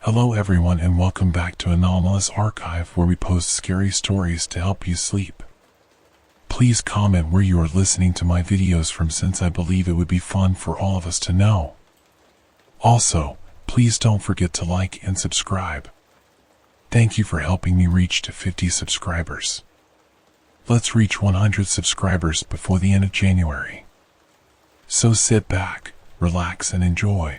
Hello everyone and welcome back to Anomalous Archive, where we post scary stories to help you sleep. Please comment where you are listening to my videos from, since I believe it would be fun for all of us to know. Also, please don't forget to like and subscribe. Thank you for helping me reach to 50 subscribers. Let's reach 100 subscribers before the end of January. So sit back, relax and enjoy.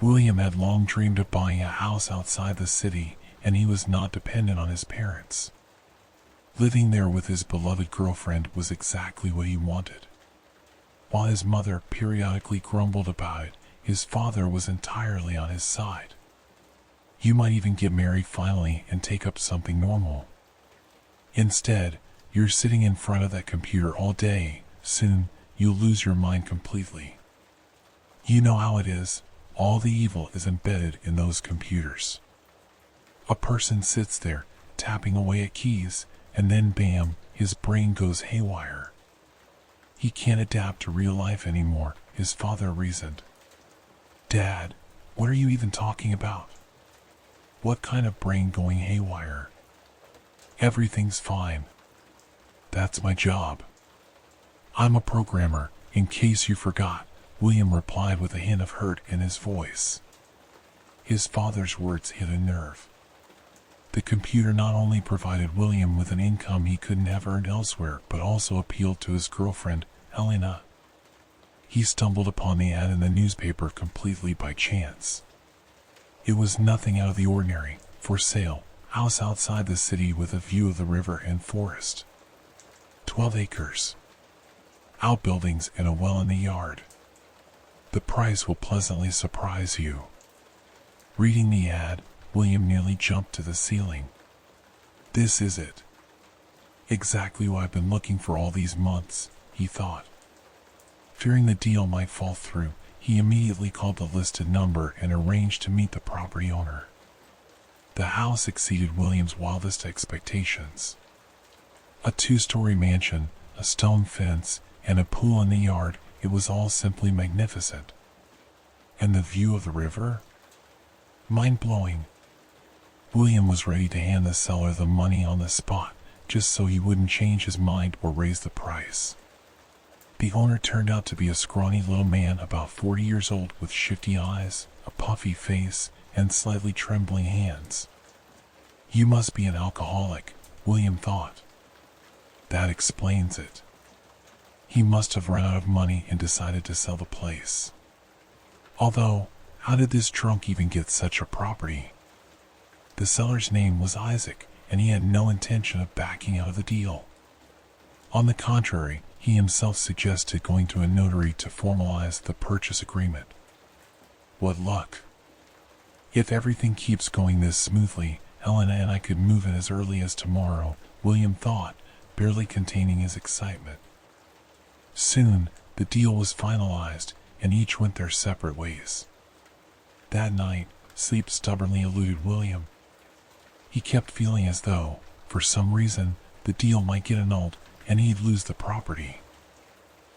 William had long dreamed of buying a house outside the city, and he was not dependent on his parents. Living there with his beloved girlfriend was exactly what he wanted. While his mother periodically grumbled about it, his father was entirely on his side. You might even get married finally and take up something normal. Instead, you're sitting in front of that computer all day. Soon, you'll lose your mind completely. You know how it is. All the evil is embedded in those computers. A person sits there, tapping away at keys, and then bam, his brain goes haywire. He can't adapt to real life anymore, his father reasoned. Dad, what are you even talking about? What kind of brain going haywire? Everything's fine. That's my job. I'm a programmer, in case you forgot, William replied with a hint of hurt in his voice. His father's words hit a nerve. The computer not only provided William with an income he couldn't have earned elsewhere, but also appealed to his girlfriend, Helena. He stumbled upon the ad in the newspaper completely by chance. It was nothing out of the ordinary. For sale, house outside the city with a view of the river and forest. 12 acres. Outbuildings and a well in the yard. The price will pleasantly surprise you. Reading the ad, William nearly jumped to the ceiling. This is it. Exactly what I've been looking for all these months, he thought. Fearing the deal might fall through, he immediately called the listed number and arranged to meet the property owner. The house exceeded William's wildest expectations. A 2-story mansion, a stone fence, and a pool in the yard. It was all simply magnificent. And the view of the river? Mind-blowing. William was ready to hand the seller the money on the spot, just so he wouldn't change his mind or raise the price. The owner turned out to be a scrawny little man about 40 years old with shifty eyes, a puffy face, and slightly trembling hands. You must be an alcoholic, William thought. That explains it. He must have run out of money and decided to sell the place. Although, how did this drunk even get such a property? The seller's name was Isaac, and he had no intention of backing out of the deal. On the contrary, he himself suggested going to a notary to formalize the purchase agreement. What luck! If everything keeps going this smoothly, Helena and I could move in as early as tomorrow, William thought, barely containing his excitement. Soon, the deal was finalized, and each went their separate ways. That night, sleep stubbornly eluded William. He kept feeling as though, for some reason, the deal might get annulled, and he'd lose the property.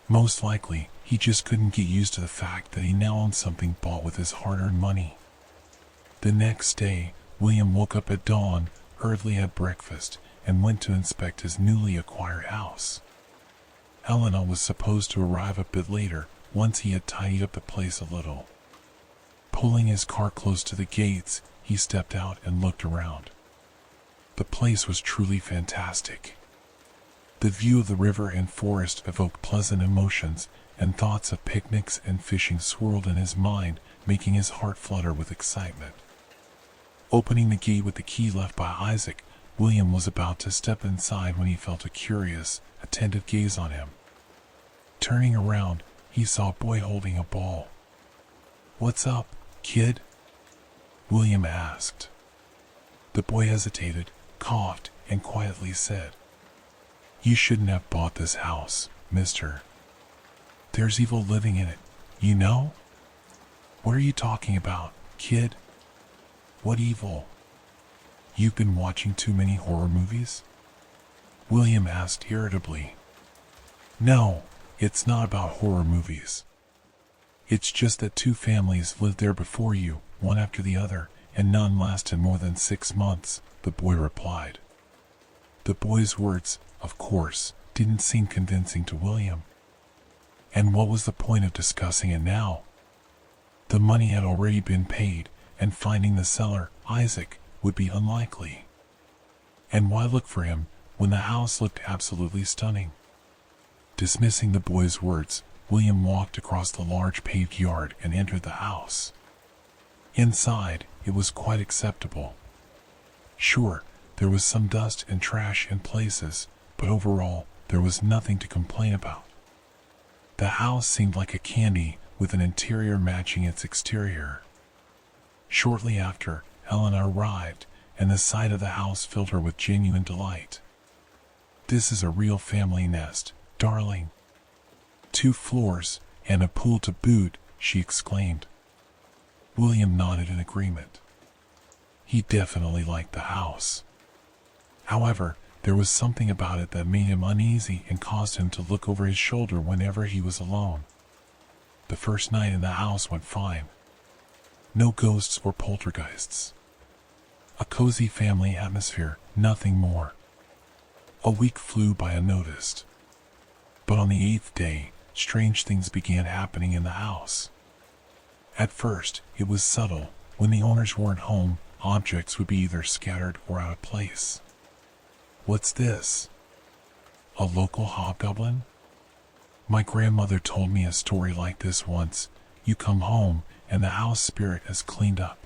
Most likely, he just couldn't get used to the fact that he now owned something bought with his hard-earned money. The next day, William woke up at dawn, hurriedly had breakfast, and went to inspect his newly acquired house. Helena was supposed to arrive a bit later, once he had tidied up the place a little. Pulling his car close to the gates, he stepped out and looked around. The place was truly fantastic. The view of the river and forest evoked pleasant emotions, and thoughts of picnics and fishing swirled in his mind, making his heart flutter with excitement. Opening the gate with the key left by Isaac, William was about to step inside when he felt a curious, attentive gaze on him. Turning around, he saw a boy holding a ball. "What's up, kid?" William asked. The boy hesitated, coughed, and quietly said, "You shouldn't have bought this house, mister. There's evil living in it, you know?" "What are you talking about, kid? What evil? You've been watching too many horror movies?" William asked irritably. "No, it's not about horror movies. It's just that two families lived there before you, one after the other, and none lasted more than 6 months," the boy replied. The boy's words, of course, didn't seem convincing to William. And what was the point of discussing it now? The money had already been paid, and finding the seller, Isaac, would be unlikely. And why look for him when the house looked absolutely stunning? Dismissing the boy's words, William walked across the large paved yard and entered the house. Inside, it was quite acceptable. Sure, there was some dust and trash in places, but overall, there was nothing to complain about. The house seemed like a candy, with an interior matching its exterior. Shortly after, Helena arrived, and the sight of the house filled her with genuine delight. "This is a real family nest, darling. 2 floors, and a pool to boot," she exclaimed. William nodded in agreement. He definitely liked the house. However, there was something about it that made him uneasy and caused him to look over his shoulder whenever he was alone. The first night in the house went fine. No ghosts or poltergeists. A cozy family atmosphere, nothing more. A week flew by unnoticed. But on the 8th day, strange things began happening in the house. At first, it was subtle. When the owners weren't home, objects would be either scattered or out of place. "What's this? A local hobgoblin? My grandmother told me a story like this once. You come home, and the house spirit has cleaned up.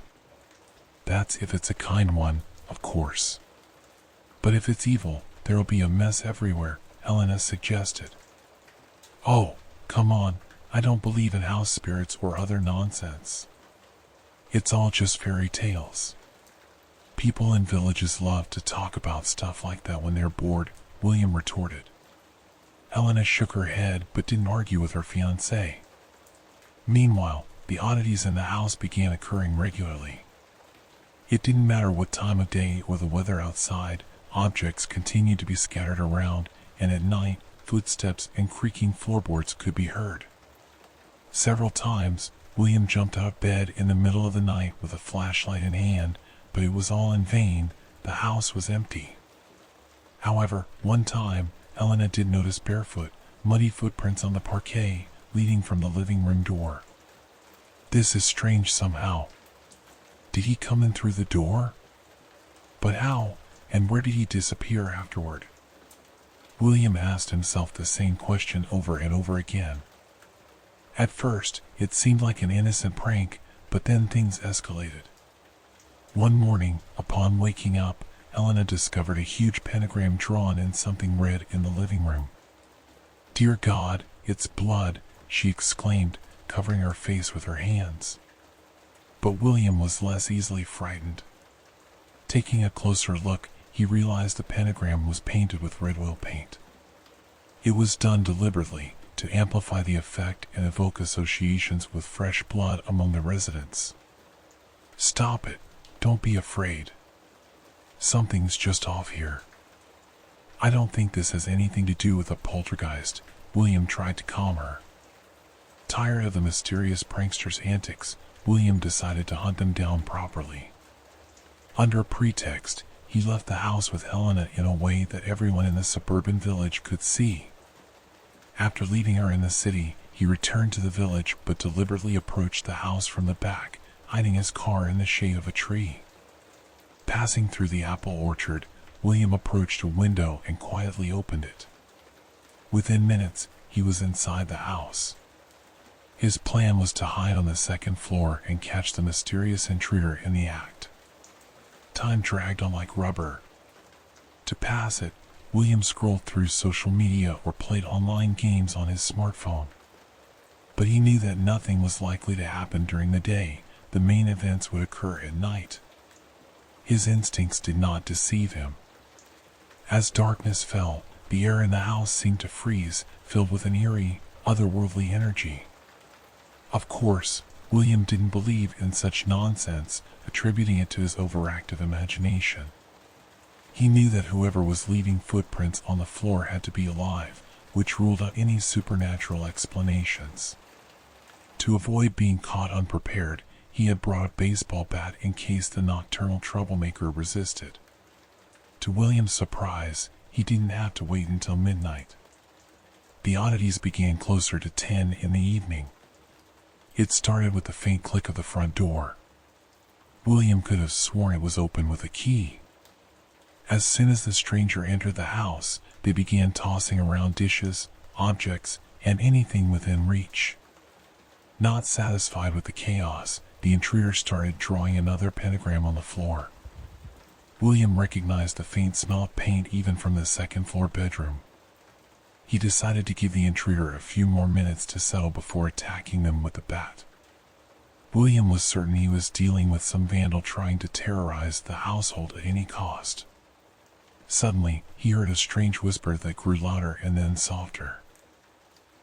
That's if it's a kind one, of course. But if it's evil, there'll be a mess everywhere," Helena suggested. "Oh, come on, I don't believe in house spirits or other nonsense. It's all just fairy tales. People in villages love to talk about stuff like that when they're bored," William retorted. Helena shook her head but didn't argue with her fiancé. Meanwhile, the oddities in the house began occurring regularly. It didn't matter what time of day or the weather outside, objects continued to be scattered around, and at night, footsteps and creaking floorboards could be heard. Several times, William jumped out of bed in the middle of the night with a flashlight in hand, but it was all in vain. The house was empty. However, one time, Helena did notice barefoot, muddy footprints on the parquet, leading from the living room door. "This is strange somehow. Did he come in through the door? But how, and where did he disappear afterward?" William asked himself the same question over and over again. At first, it seemed like an innocent prank, but then things escalated. One morning, upon waking up, Helena discovered a huge pentagram drawn in something red in the living room. "Dear God, it's blood," she exclaimed, covering her face with her hands. But William was less easily frightened. Taking a closer look, he realized the pentagram was painted with red oil paint. It was done deliberately, to amplify the effect and evoke associations with fresh blood among the residents. "Stop it, don't be afraid. Something's just off here. I don't think this has anything to do with a poltergeist," William tried to calm her. Tired of the mysterious prankster's antics, William decided to hunt them down properly. Under a pretext, he left the house with Helena in a way that everyone in the suburban village could see. After leaving her in the city, he returned to the village but deliberately approached the house from the back, hiding his car in the shade of a tree. Passing through the apple orchard, William approached a window and quietly opened it. Within minutes, he was inside the house. His plan was to hide on the 2nd floor and catch the mysterious intruder in the act. Time dragged on like rubber. To pass it, William scrolled through social media or played online games on his smartphone. But he knew that nothing was likely to happen during the day. The main events would occur at night. His instincts did not deceive him. As darkness fell, the air in the house seemed to freeze, filled with an eerie, otherworldly energy. Of course, William didn't believe in such nonsense, attributing it to his overactive imagination. He knew that whoever was leaving footprints on the floor had to be alive, which ruled out any supernatural explanations. To avoid being caught unprepared, he had brought a baseball bat in case the nocturnal troublemaker resisted. To William's surprise, he didn't have to wait until midnight. The oddities began closer to 10 in the evening. It started with the faint click of the front door. William could have sworn it was open with a key. As soon as the stranger entered the house, they began tossing around dishes, objects, and anything within reach. Not satisfied with the chaos, the intruder started drawing another pentagram on the floor. William recognized the faint smell of paint even from the second-floor bedroom. He decided to give the intruder a few more minutes to settle before attacking them with the bat. William was certain he was dealing with some vandal trying to terrorize the household at any cost. Suddenly, he heard a strange whisper that grew louder and then softer.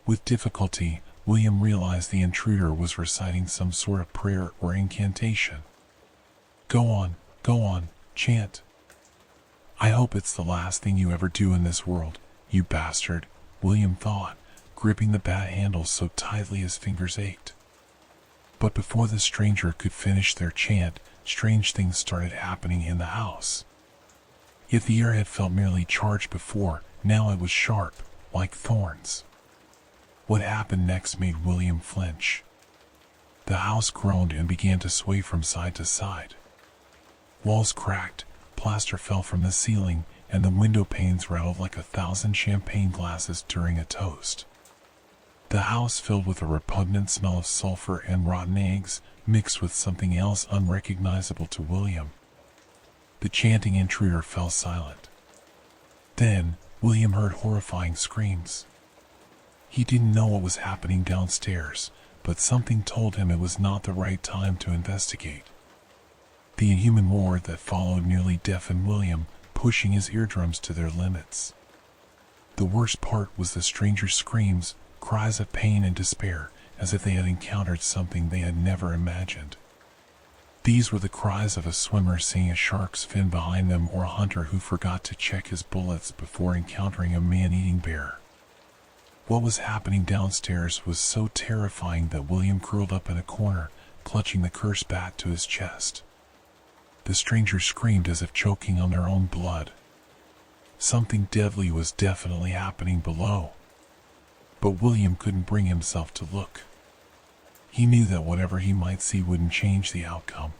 With difficulty, William realized the intruder was reciting some sort of prayer or incantation. Go on, chant. I hope it's the last thing you ever do in this world, you bastard, William thought, gripping the bat handle so tightly his fingers ached. But before the stranger could finish their chant, strange things started happening in the house. If the air had felt merely charged before, now it was sharp, like thorns. What happened next made William flinch. The house groaned and began to sway from side to side. Walls cracked, plaster fell from the ceiling, and the window panes rattled like 1,000 champagne glasses during a toast. The house filled with a repugnant smell of sulfur and rotten eggs, mixed with something else unrecognizable to William. The chanting intruder fell silent. Then, William heard horrifying screams. He didn't know what was happening downstairs, but something told him it was not the right time to investigate. The inhuman roar that followed nearly deafened William, pushing his eardrums to their limits. The worst part was the stranger's screams, cries of pain and despair, as if they had encountered something they had never imagined. These were the cries of a swimmer seeing a shark's fin behind them or a hunter who forgot to check his bullets before encountering a man-eating bear. What was happening downstairs was so terrifying that William curled up in a corner, clutching the cursed bat to his chest. The stranger screamed as if choking on their own blood. Something deadly was definitely happening below. But William couldn't bring himself to look. He knew that whatever he might see wouldn't change the outcome.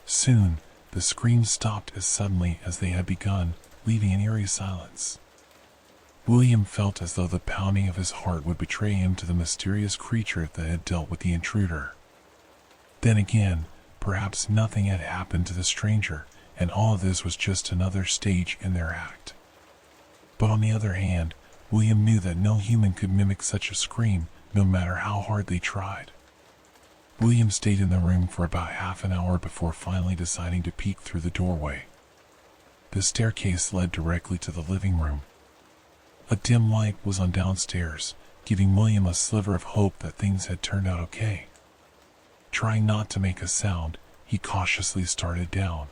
Soon, the screams stopped as suddenly as they had begun, leaving an eerie silence. William felt as though the pounding of his heart would betray him to the mysterious creature that had dealt with the intruder. Then again, perhaps nothing had happened to the stranger, and all of this was just another stage in their act. But on the other hand, William knew that no human could mimic such a scream, no matter how hard they tried. William stayed in the room for about half an hour before finally deciding to peek through the doorway. The staircase led directly to the living room. A dim light was on downstairs, giving William a sliver of hope that things had turned out okay. Trying not to make a sound, he cautiously started down.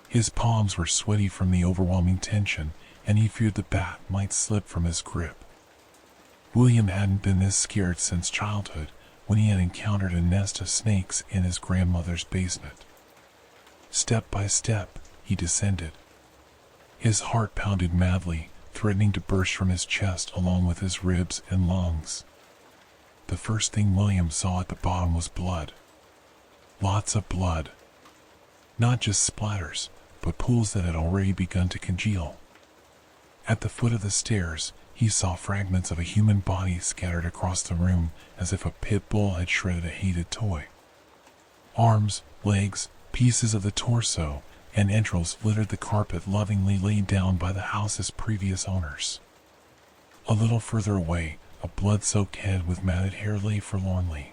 His palms were sweaty from the overwhelming tension, and he feared the bat might slip from his grip. William hadn't been this scared since childhood, when he had encountered a nest of snakes in his grandmother's basement. Step by step, he descended. His heart pounded madly, threatening to burst from his chest along with his ribs and lungs. The first thing William saw at the bottom was blood. Lots of blood. Not just splatters, but pools that had already begun to congeal. At the foot of the stairs, he saw fragments of a human body scattered across the room as if a pit bull had shredded a hated toy. Arms, legs, pieces of the torso, and entrails littered the carpet lovingly laid down by the house's previous owners. A little further away, a blood-soaked head with matted hair lay forlornly.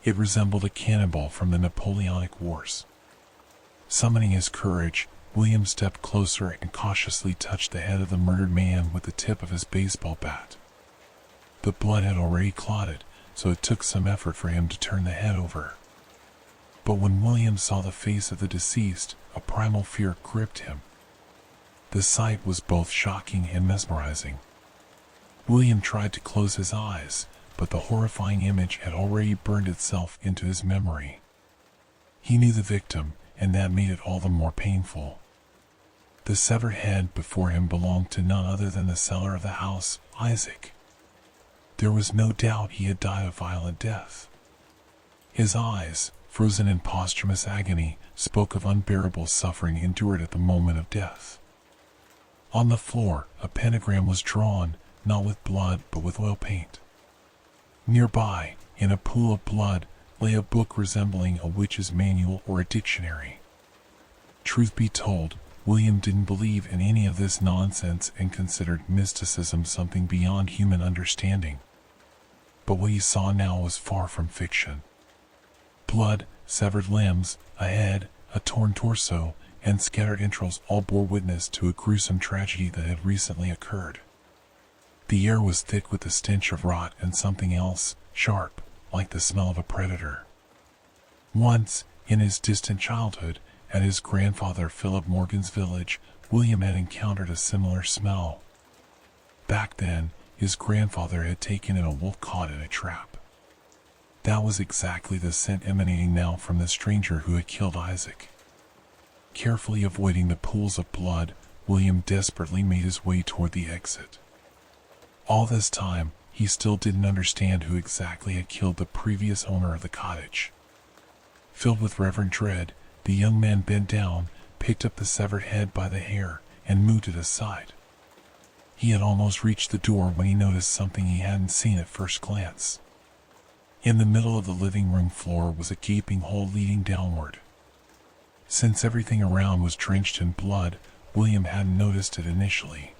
It resembled a cannonball from the Napoleonic Wars. Summoning his courage, William stepped closer and cautiously touched the head of the murdered man with the tip of his baseball bat. The blood had already clotted, so it took some effort for him to turn the head over. But when William saw the face of the deceased, a primal fear gripped him. The sight was both shocking and mesmerizing. William tried to close his eyes, but the horrifying image had already burned itself into his memory. He knew the victim, and that made it all the more painful. The severed head before him belonged to none other than the seller of the house, Isaac. There was no doubt he had died a violent death. His eyes, frozen in posthumous agony, spoke of unbearable suffering endured at the moment of death. On the floor, a pentagram was drawn, not with blood but with oil paint. Nearby, in a pool of blood, lay a book resembling a witch's manual or a dictionary. Truth be told, William didn't believe in any of this nonsense and considered mysticism something beyond human understanding. But what he saw now was far from fiction. Blood, severed limbs, a head, a torn torso, and scattered entrails all bore witness to a gruesome tragedy that had recently occurred. The air was thick with the stench of rot and something else, sharp, like the smell of a predator. Once, in his distant childhood, at his grandfather Philip Morgan's village, William had encountered a similar smell. Back then, his grandfather had taken in a wolf caught in a trap. That was exactly the scent emanating now from the stranger who had killed Isaac. Carefully avoiding the pools of blood, William desperately made his way toward the exit. All this time, he still didn't understand who exactly had killed the previous owner of the cottage. Filled with reverent dread, the young man bent down, picked up the severed head by the hair, and moved it aside. He had almost reached the door when he noticed something he hadn't seen at first glance. In the middle of the living room floor was a gaping hole leading downward. Since everything around was drenched in blood, William hadn't noticed it initially.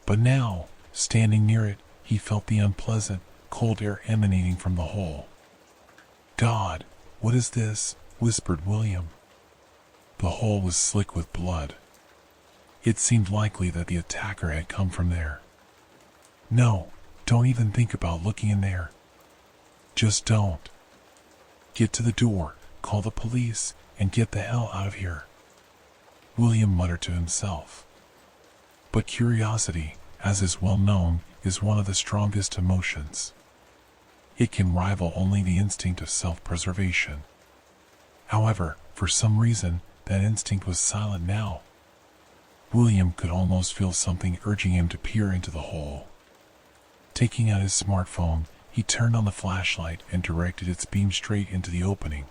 But now, standing near it, he felt the unpleasant, cold air emanating from the hole. "God, what is this?" whispered William. The hole was slick with blood. It seemed likely that the attacker had come from there. "No, don't even think about looking in there. Just don't. Get to the door, call the police, and get the hell out of here," William muttered to himself. But curiosity, as is well known, is one of the strongest emotions. It can rival only the instinct of self-preservation. However, for some reason, that instinct was silent now. William could almost feel something urging him to peer into the hole. Taking out his smartphone, he turned on the flashlight and directed its beam straight into the opening.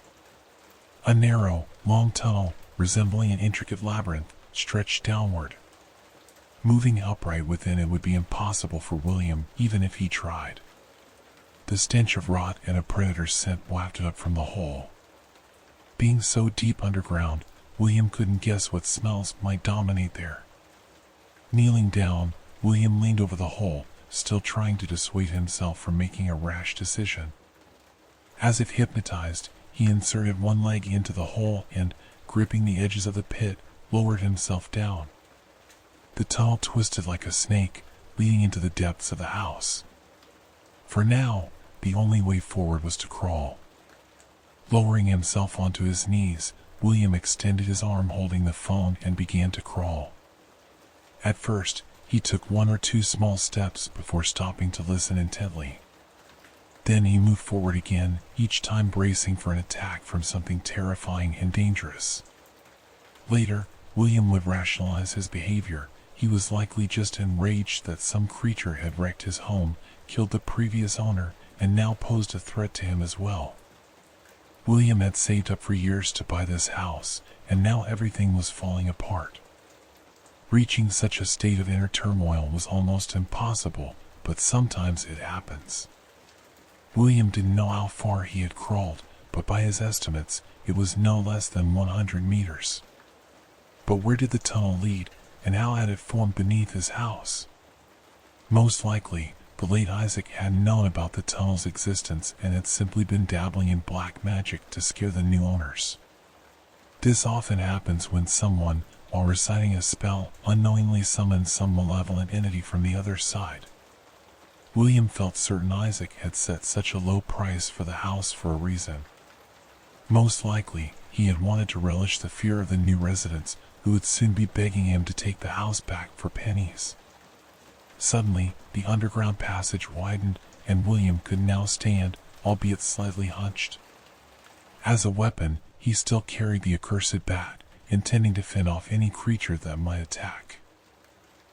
A narrow, long tunnel, resembling an intricate labyrinth, stretched downward. Moving upright within it would be impossible for William, even if he tried. The stench of rot and a predator's scent wafted up from the hole. Being so deep underground, William couldn't guess what smells might dominate there. Kneeling down, William leaned over the hole, still trying to dissuade himself from making a rash decision. As if hypnotized, he inserted one leg into the hole and, gripping the edges of the pit, lowered himself down. The tunnel twisted like a snake, leading into the depths of the house. For now, the only way forward was to crawl. Lowering himself onto his knees, William extended his arm holding the phone and began to crawl. At first, he took one or two small steps before stopping to listen intently. Then he moved forward again, each time bracing for an attack from something terrifying and dangerous. Later, William would rationalize his behavior. He was likely just enraged that some creature had wrecked his home, killed the previous owner, and now posed a threat to him as well. William had saved up for years to buy this house, and now everything was falling apart. Reaching such a state of inner turmoil was almost impossible, but sometimes it happens. William didn't know how far he had crawled, but by his estimates, it was no less than 100 meters. But where did the tunnel lead, and how had it formed beneath his house? Most likely, the late Isaac hadn't known about the tunnel's existence and had simply been dabbling in black magic to scare the new owners. This often happens when someone, while reciting a spell, unknowingly summons some malevolent entity from the other side. William felt certain Isaac had set such a low price for the house for a reason. Most likely, he had wanted to relish the fear of the new residents, who would soon be begging him to take the house back for pennies. Suddenly, the underground passage widened, and William could now stand, albeit slightly hunched. As a weapon, he still carried the accursed bat, intending to fend off any creature that might attack.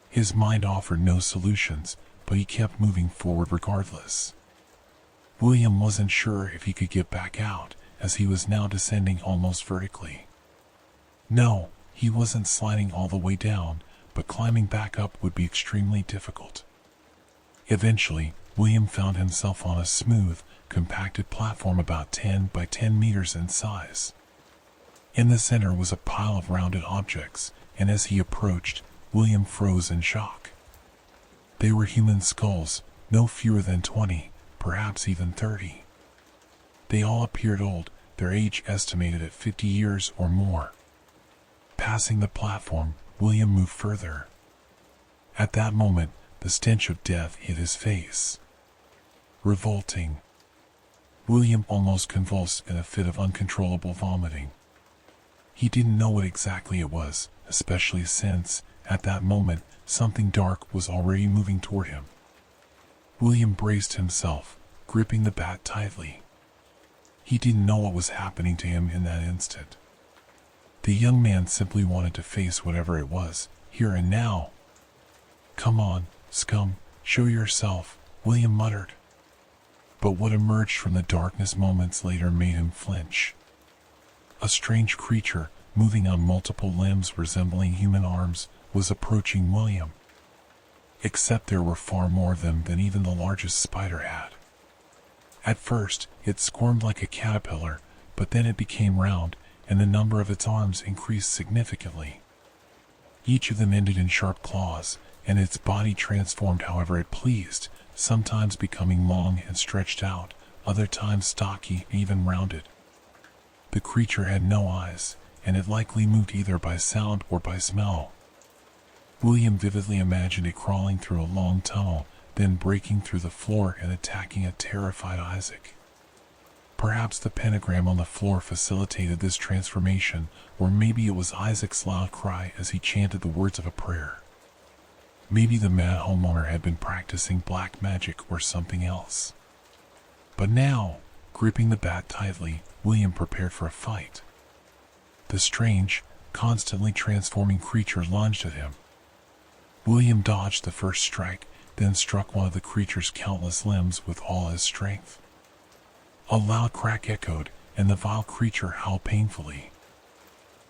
His mind offered no solutions, but he kept moving forward regardless. William wasn't sure if he could get back out, as he was now descending almost vertically. No, he wasn't sliding all the way down, but climbing back up would be extremely difficult. Eventually, William found himself on a smooth, compacted platform about 10 by 10 meters in size. In the center was a pile of rounded objects, and as he approached, William froze in shock. They were human skulls, no fewer than 20, perhaps even 30. They all appeared old, their age estimated at 50 years or more. Passing the platform, William moved further. At that moment, the stench of death hit his face. Revolting. William almost convulsed in a fit of uncontrollable vomiting. He didn't know what exactly it was, especially since, at that moment, something dark was already moving toward him. William braced himself, gripping the bat tightly. He didn't know what was happening to him in that instant. The young man simply wanted to face whatever it was, here and now. "Come on, scum, show yourself," William muttered. But what emerged from the darkness moments later made him flinch. A strange creature, moving on multiple limbs resembling human arms, was approaching William. Except there were far more of them than even the largest spider had. At first, it squirmed like a caterpillar, but then it became round, and the number of its arms increased significantly. Each of them ended in sharp claws, and its body transformed however it pleased, sometimes becoming long and stretched out, other times stocky and even rounded. The creature had no eyes, and it likely moved either by sound or by smell. William vividly imagined it crawling through a long tunnel, then breaking through the floor and attacking a terrified Isaac. Perhaps the pentagram on the floor facilitated this transformation, or maybe it was Isaac's loud cry as he chanted the words of a prayer. Maybe the mad homeowner had been practicing black magic or something else. But now, gripping the bat tightly, William prepared for a fight. The strange, constantly transforming creature lunged at him. William dodged the first strike, then struck one of the creature's countless limbs with all his strength. A loud crack echoed, and the vile creature howled painfully.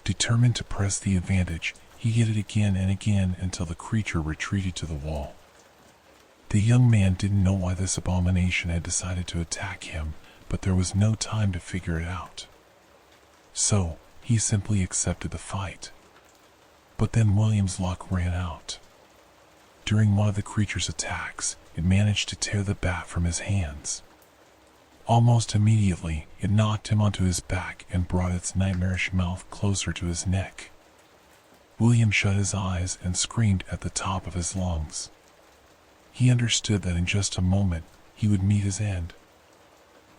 Determined to press the advantage, he hit it again and again until the creature retreated to the wall. The young man didn't know why this abomination had decided to attack him, but there was no time to figure it out. So, he simply accepted the fight. But then William's luck ran out. During one of the creature's attacks, it managed to tear the bat from his hands. Almost immediately, it knocked him onto his back and brought its nightmarish mouth closer to his neck. William shut his eyes and screamed at the top of his lungs. He understood that in just a moment, he would meet his end.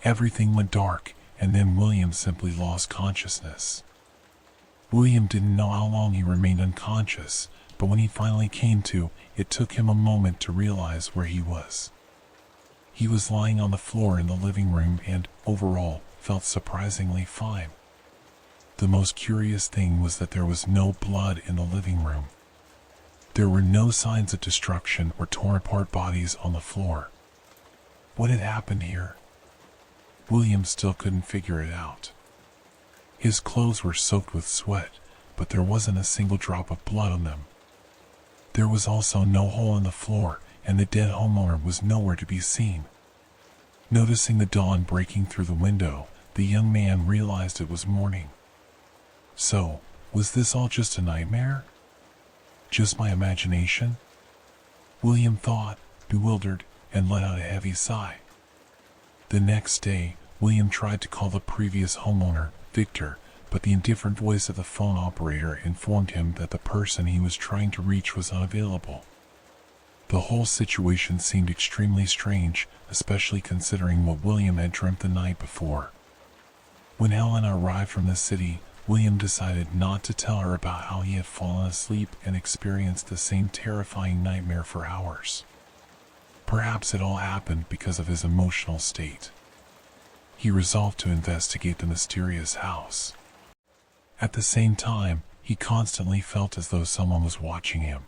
Everything went dark, and then William simply lost consciousness. William didn't know how long he remained unconscious, but when he finally came to, it took him a moment to realize where he was. He was lying on the floor in the living room and, overall, felt surprisingly fine. The most curious thing was that there was no blood in the living room. There were no signs of destruction or torn apart bodies on the floor. What had happened here? William still couldn't figure it out. His clothes were soaked with sweat, but there wasn't a single drop of blood on them. There was also no hole in the floor, and the dead homeowner was nowhere to be seen. Noticing the dawn breaking through the window, the young man realized it was morning. So, was this all just a nightmare? Just my imagination? William thought, bewildered, and let out a heavy sigh. The next day, William tried to call the previous homeowner, Victor, but the indifferent voice of the phone operator informed him that the person he was trying to reach was unavailable. The whole situation seemed extremely strange, especially considering what William had dreamt the night before. When Helena arrived from the city, William decided not to tell her about how he had fallen asleep and experienced the same terrifying nightmare for hours. Perhaps it all happened because of his emotional state. He resolved to investigate the mysterious house. At the same time, he constantly felt as though someone was watching him.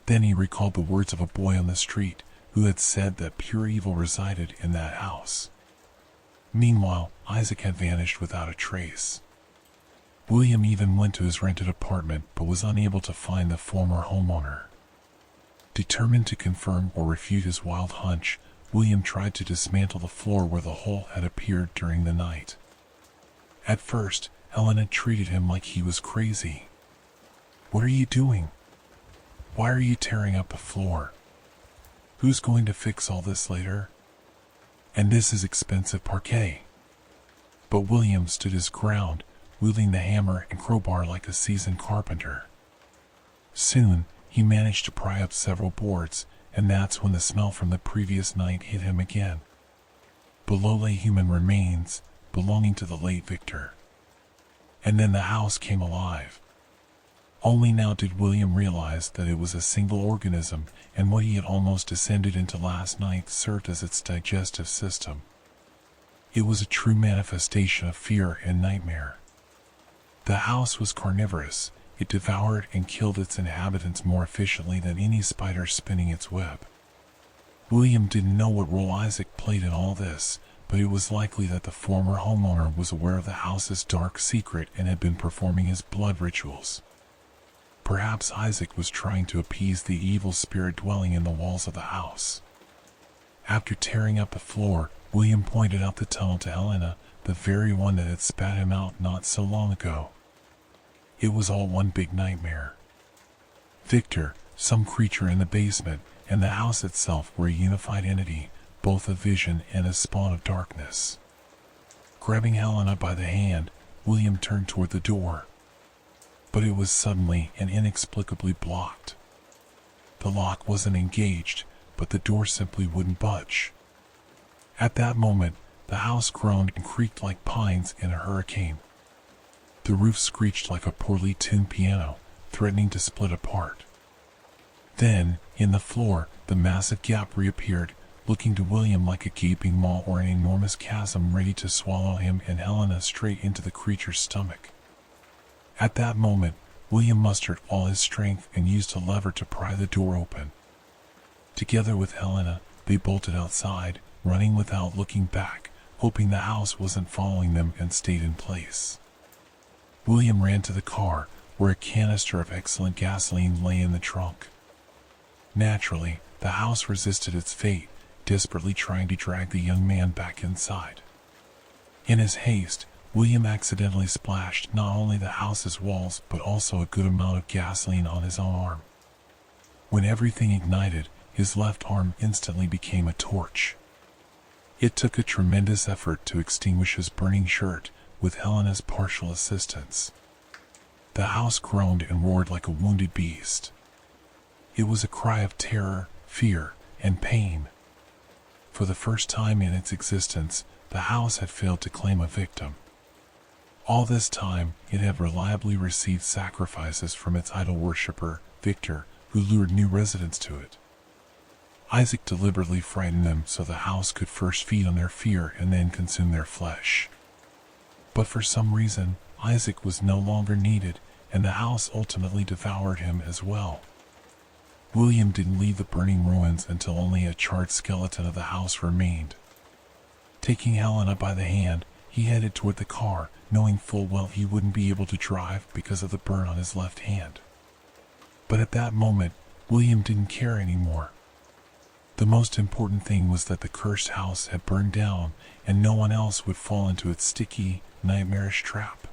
Then he recalled the words of a boy on the street who had said that pure evil resided in that house. Meanwhile, Isaac had vanished without a trace. William even went to his rented apartment but was unable to find the former homeowner. Determined to confirm or refute his wild hunch, William tried to dismantle the floor where the hole had appeared during the night. At first, Helena treated him like he was crazy. "What are you doing? Why are you tearing up the floor? Who's going to fix all this later? And this is expensive parquet." But William stood his ground, wielding the hammer and crowbar like a seasoned carpenter. Soon, he managed to pry up several boards, and that's when the smell from the previous night hit him again. Below lay human remains, belonging to the late Victor. And then the house came alive. Only now did William realize that it was a single organism, and what he had almost descended into last night served as its digestive system. It was a true manifestation of fear and nightmare. The house was carnivorous. It devoured and killed its inhabitants more efficiently than any spider spinning its web. William didn't know what role Isaac played in all this, but it was likely that the former homeowner was aware of the house's dark secret and had been performing his blood rituals. Perhaps Isaac was trying to appease the evil spirit dwelling in the walls of the house. After tearing up the floor, William pointed out the tunnel to Helena, the very one that had spat him out not so long ago. It was all one big nightmare. Victor, some creature in the basement, and the house itself were a unified entity, both a vision and a spawn of darkness. Grabbing Helena by the hand, William turned toward the door. But it was suddenly and inexplicably blocked. The lock wasn't engaged, but the door simply wouldn't budge. At that moment, the house groaned and creaked like pines in a hurricane. The roof screeched like a poorly tuned piano, threatening to split apart. Then, in the floor, the massive gap reappeared, looking to William like a gaping maw or an enormous chasm ready to swallow him and Helena straight into the creature's stomach. At that moment, William mustered all his strength and used a lever to pry the door open. Together with Helena, they bolted outside, running without looking back, hoping the house wasn't following them and stayed in place. William ran to the car, where a canister of excellent gasoline lay in the trunk. Naturally, the house resisted its fate, desperately trying to drag the young man back inside. In his haste, William accidentally splashed not only the house's walls but also a good amount of gasoline on his own arm. When everything ignited, his left arm instantly became a torch. It took a tremendous effort to extinguish his burning shirt, with Helena's partial assistance. The house groaned and roared like a wounded beast. It was a cry of terror, fear, and pain. For the first time in its existence, the house had failed to claim a victim. All this time, it had reliably received sacrifices from its idol worshipper, Victor, who lured new residents to it. Isaac deliberately frightened them so the house could first feed on their fear and then consume their flesh. But for some reason, Isaac was no longer needed, and the house ultimately devoured him as well. William didn't leave the burning ruins until only a charred skeleton of the house remained. Taking Helena by the hand, he headed toward the car, knowing full well he wouldn't be able to drive because of the burn on his left hand. But at that moment, William didn't care anymore. The most important thing was that the cursed house had burned down, and no one else would fall into its sticky, nightmarish trap.